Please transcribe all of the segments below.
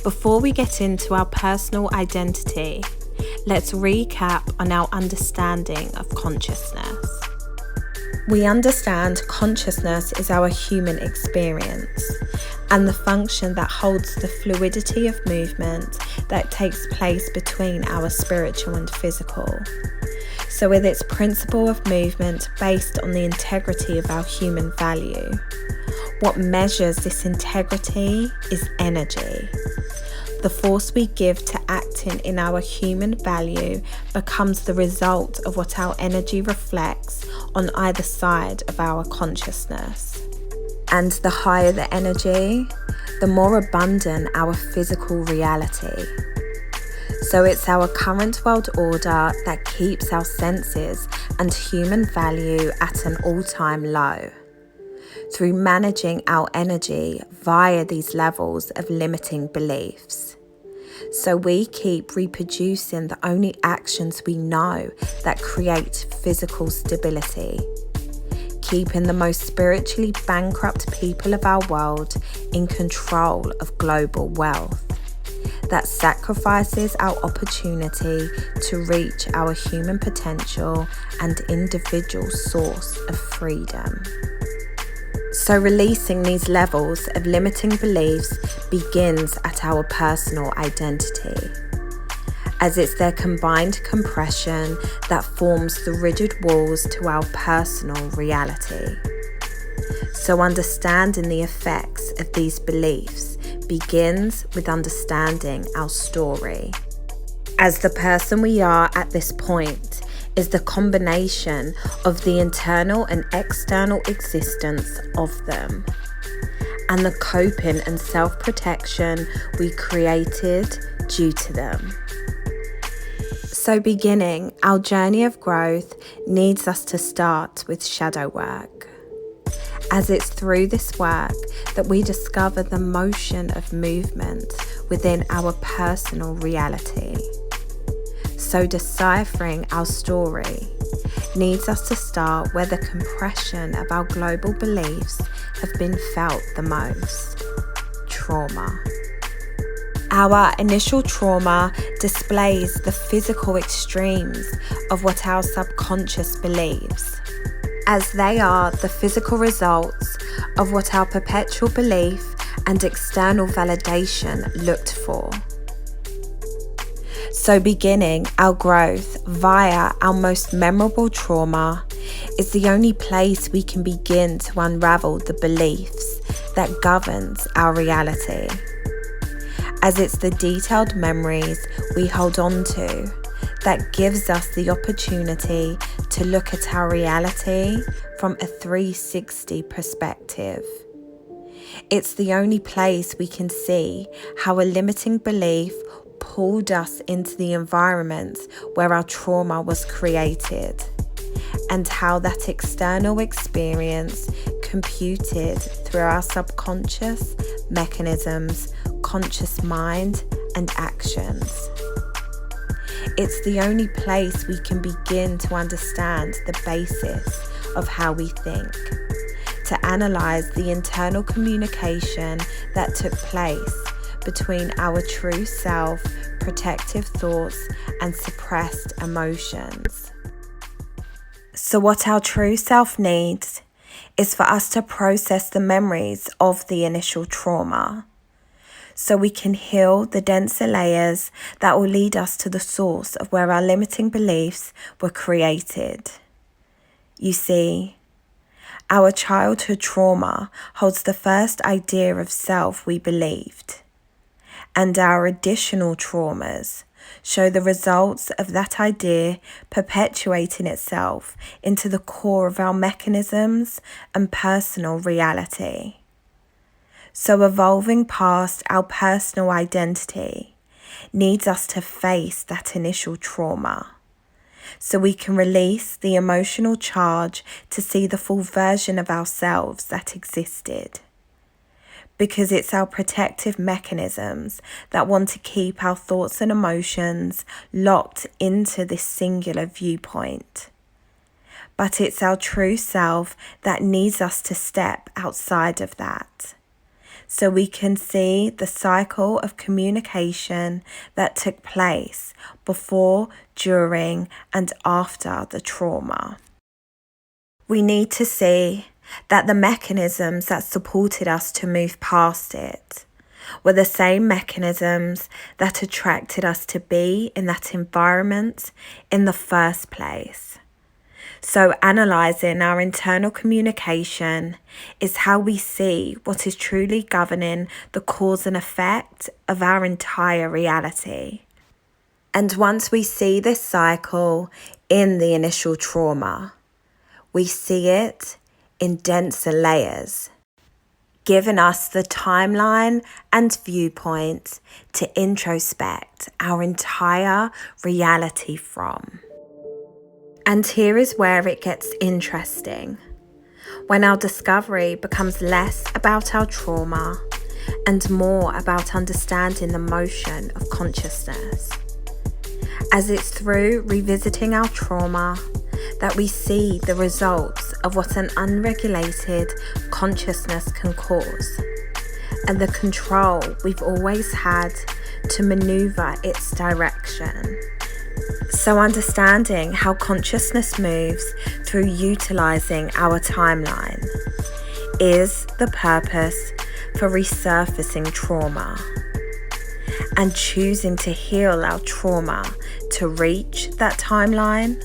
Before we get into our personal identity, let's recap on our understanding of consciousness. We understand consciousness is our human experience and the function that holds the fluidity of movement that takes place between our spiritual and physical. So with its principle of movement based on the integrity of our human value, what measures this integrity is energy. The force we give to acting in our human value becomes the result of what our energy reflects on either side of our consciousness. And the higher the energy, the more abundant our physical reality. So it's our current world order that keeps our senses and human value at an all-time low. Through managing our energy via these levels of limiting beliefs. So we keep reproducing the only actions we know that create physical stability, keeping the most spiritually bankrupt people of our world in control of global wealth that sacrifices our opportunity to reach our human potential and individual source of freedom. So releasing these levels of limiting beliefs begins at our personal identity, as it's their combined compression that forms the rigid walls to our personal reality. So understanding the effects of these beliefs begins with understanding our story. As the person we are at this point is the combination of the internal and external existence of them, and the coping and self-protection we created due to them. So beginning our journey of growth needs us to start with shadow work, as it's through this work that we discover the motion of movement within our personal reality. So deciphering our story needs us to start where the compression of our global beliefs have been felt the most: trauma. Our initial trauma displays the physical extremes of what our subconscious believes, as they are the physical results of what our perpetual belief and external validation looked for. So beginning our growth via our most memorable trauma is the only place we can begin to unravel the beliefs that governs our reality, as it's the detailed memories we hold on to that gives us the opportunity to look at our reality from a 360 perspective. It's the only place we can see how a limiting belief pulled us into the environment where our trauma was created, and how that external experience computed through our subconscious mechanisms, conscious mind and actions. It's the only place we can begin to understand the basis of how we think, to analyze the internal communication that took place between our true self, protective thoughts, and suppressed emotions. So what our true self needs is for us to process the memories of the initial trauma, so we can heal the denser layers that will lead us to the source of where our limiting beliefs were created. You see, our childhood trauma holds the first idea of self we believed, and our additional traumas show the results of that idea perpetuating itself into the core of our mechanisms and personal reality. So evolving past our personal identity needs us to face that initial trauma, so we can release the emotional charge to see the full version of ourselves that existed. Because it's our protective mechanisms that want to keep our thoughts and emotions locked into this singular viewpoint. But it's our true self that needs us to step outside of that, so we can see the cycle of communication that took place before, during, and after the trauma. We need to see that the mechanisms that supported us to move past it were the same mechanisms that attracted us to be in that environment in the first place. So analysing our internal communication is how we see what is truly governing the cause and effect of our entire reality. And once we see this cycle in the initial trauma, we see it in denser layers, giving us the timeline and viewpoint to introspect our entire reality from. And here is where it gets interesting. When our discovery becomes less about our trauma and more about understanding the motion of consciousness. As it's through revisiting our trauma that we see the results of what an unregulated consciousness can cause, and the control we've always had to maneuver its direction. So understanding how consciousness moves through utilizing our timeline is the purpose for resurfacing trauma and choosing to heal our trauma to reach that timeline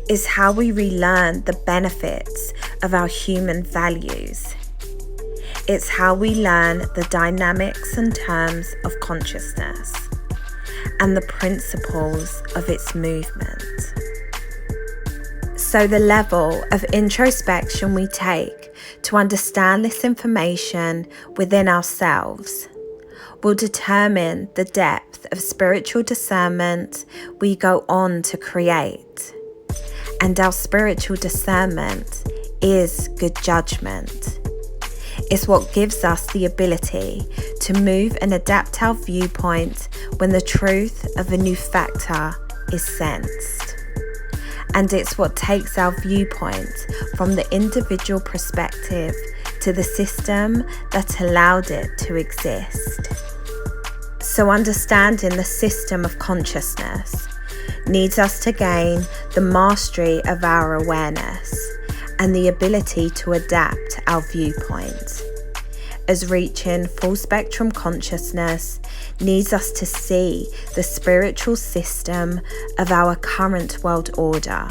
is how we relearn the benefits of our human values. It's how we learn the dynamics and terms of consciousness and the principles of its movement. So the level of introspection we take to understand this information within ourselves will determine the depth of spiritual discernment we go on to create. And our spiritual discernment is good judgment. It's what gives us the ability to move and adapt our viewpoint when the truth of a new factor is sensed. And it's what takes our viewpoint from the individual perspective to the system that allowed it to exist. So understanding the system of consciousness needs us to gain the mastery of our awareness and the ability to adapt our viewpoint, as reaching full spectrum consciousness needs us to see the spiritual system of our current world order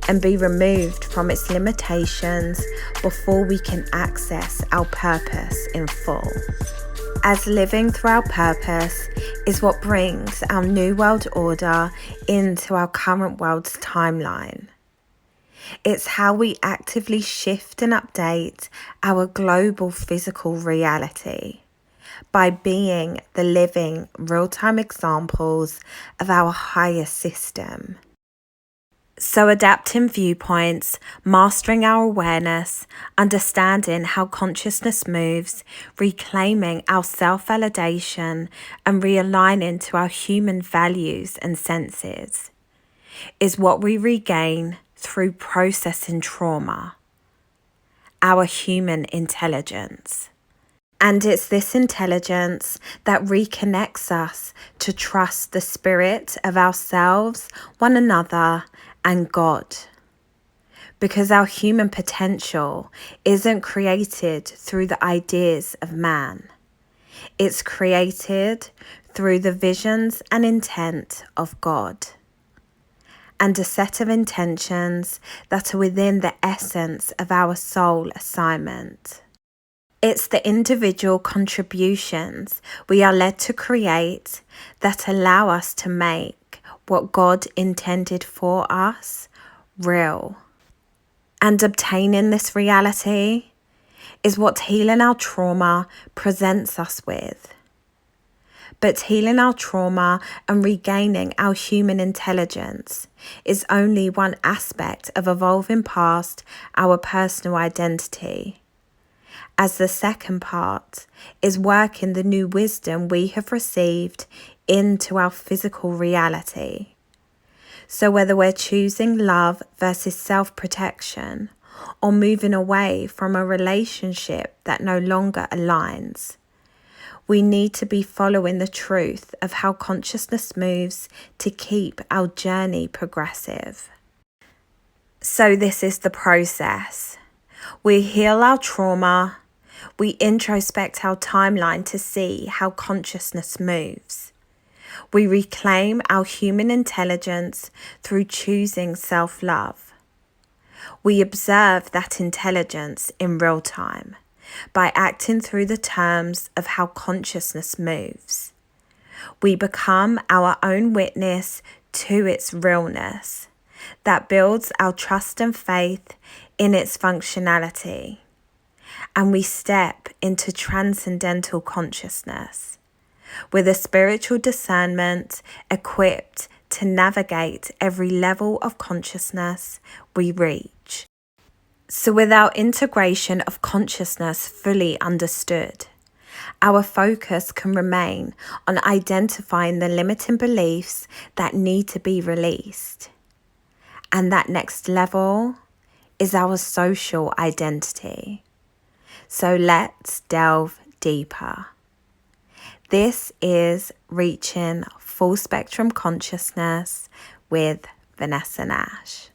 and be removed from its limitations before we can access our purpose in full. As living through our purpose is what brings our new world order into our current world's timeline. It's how we actively shift and update our global physical reality by being the living, real-time examples of our higher system. So adapting viewpoints, mastering our awareness, understanding how consciousness moves, reclaiming our self-validation and realigning to our human values and senses is what we regain through processing trauma, our human intelligence. And it's this intelligence that reconnects us to trust the spirit of ourselves, one another, and God. Because our human potential isn't created through the ideas of man. It's created through the visions and intent of God, and a set of intentions that are within the essence of our soul assignment. It's the individual contributions we are led to create that allow us to make what God intended for us real. And obtaining this reality is what healing our trauma presents us with. But healing our trauma and regaining our human intelligence is only one aspect of evolving past our personal identity, as the second part is working the new wisdom we have received into our physical reality. So whether we're choosing love versus self-protection or moving away from a relationship that no longer aligns. We need to be following the truth of how consciousness moves to keep our journey progressive. So this is the process. We heal our trauma. We introspect our timeline to see how consciousness moves. We reclaim our human intelligence through choosing self-love. We observe that intelligence in real time by acting through the terms of how consciousness moves. We become our own witness to its realness that builds our trust and faith in its functionality. And we step into transcendental consciousness with a spiritual discernment equipped to navigate every level of consciousness we reach. So with our integration of consciousness fully understood, our focus can remain on identifying the limiting beliefs that need to be released. And that next level is our social identity. So let's delve deeper. This is Reaching Full Spectrum Consciousness with Vanessa Nash.